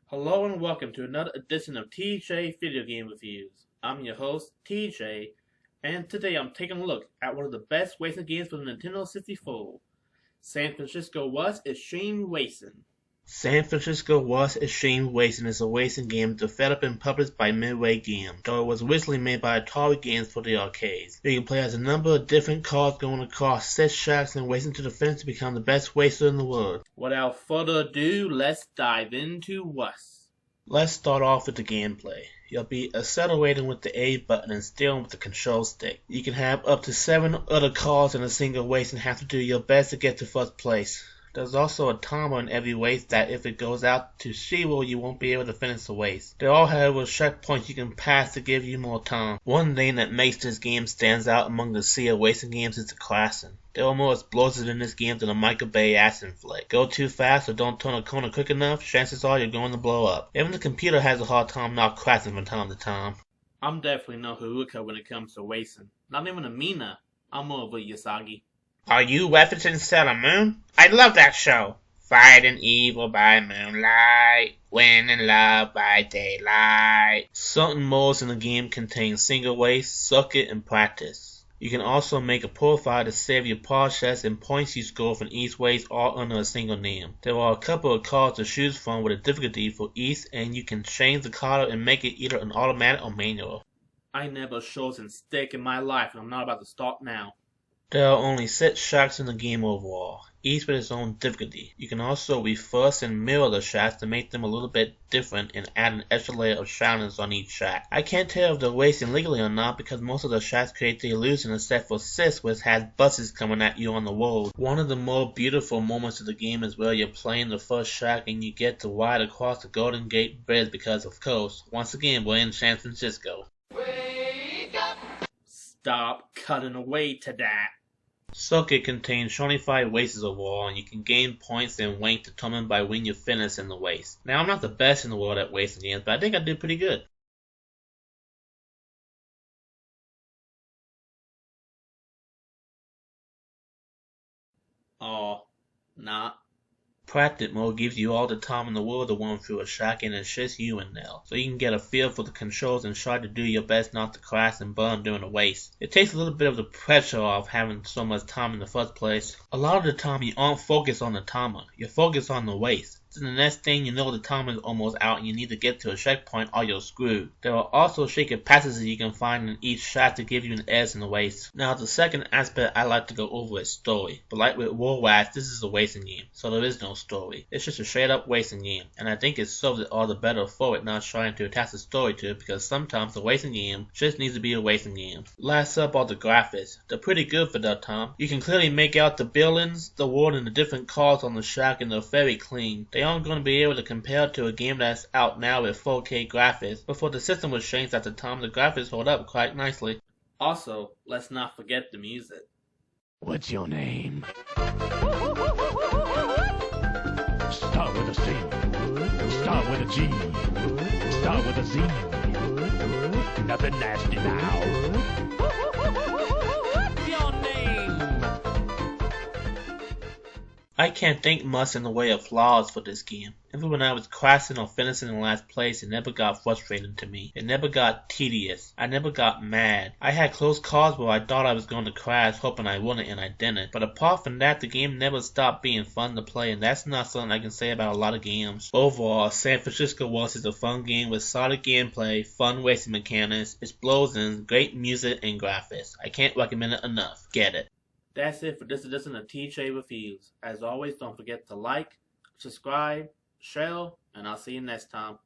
Hello and welcome to another edition of TJ Video Game Reviews. I'm your host, TJ, and today I'm taking a look at one of the best racing games for the Nintendo 64, San Francisco Was Extreme Racing. San Francisco Was Extreme Racing is a racing game developed and published by Midway Games, though it was originally made by Atari Games for the arcades. You can play as a number of different cars going across 6 tracks and racing to the finish to become the best racer in the world. Without further ado, let's dive into Was. Let's start off with the gameplay. You'll be accelerating with the A button and steering with the control stick. You can have up to 7 other cars in a single race and have to do your best to get to first place. There's also a timer in every race that if it goes out to 0, you won't be able to finish the race. There are, however, checkpoints you can pass to give you more time. One thing that makes this game stands out among the sea of racing games is the crashing. There are more explosives in this game than a Michael Bay action flick. Go too fast or don't turn a corner quick enough, chances are you're going to blow up. Even the computer has a hard time not crashing from time to time. I'm definitely no Haruka when it comes to racing. Not even a Mina. I'm more of a Yasagi. Are you referencing Sailor Moon? I love that show. Fighting evil by moonlight, winning love by daylight. Certain modes in the game contain single race, circuit, and practice. You can also make a profile to save your process and points you score from each race all under a single name. There are a couple of cars to choose from with a difficulty for each, and you can change the color and make it either an automatic or manual. I never chosen stick in my life and I'm not about to start now. There are only 6 tracks in the game overall, each with its own difficulty. You can also reverse and mirror the tracks to make them a little bit different and add an extra layer of shroudness on each track. I can't tell if they're racing legally or not because most of the tracks create the illusion except for 6, which has buses coming at you on the road. One of the more beautiful moments of the game is where you're playing the first track and you get to ride across the Golden Gate Bridge because, of course, once again we're in San Francisco. Stop cutting away to that. Circuit contains 25 races overall, and you can gain points and rank determined by when you finish in the race. Now, I'm not the best in the world at racing games, but I think I did pretty good. Oh, not. Practice mode gives you all the time in the world to run through a track and it's just you in there, so you can get a feel for the controls and try to do your best not to crash and burn during the race. It takes a little bit of the pressure off having so much time in the first place. A lot of the time you aren't focused on the timer, you're focused on the race. Then the next thing you know the timer is almost out and you need to get to a checkpoint or you're screwed. There are also shaken passages you can find in each track to give you an edge in the race. Now the second aspect I like to go over is story, but like with World Rash, this is a racing game, so there is no story. It's just a straight up racing game, and I think it serves it all the better for it not trying to attach a story to it because sometimes a racing game just needs to be a racing game. Last up are the graphics. They're pretty good for that time. You can clearly make out the buildings, the world, and the different cars on the track, and they're very clean. They aren't going to be able to compare to a game that's out now with 4K graphics, but for the system was changed at the time, the graphics hold up quite nicely. Also, let's not forget the music. What's your name? Start with a C. Start with a G. Start with a Z. Nothing nasty now. What's your name? I can't think much in the way of flaws for this game. Even when I was crashing or finishing in last place, it never got frustrating to me. It never got tedious. I never got mad. I had close calls where I thought I was going to crash, hoping I wouldn't, and I didn't. But apart from that, the game never stopped being fun to play, and that's not something I can say about a lot of games. Overall, San Francisco Was is a fun game with solid gameplay, fun racing mechanics, explosions, great music, and graphics. I can't recommend it enough. Get it. That's it for this edition of TJ Reviews. As always, don't forget to like, subscribe, share, and I'll see you next time.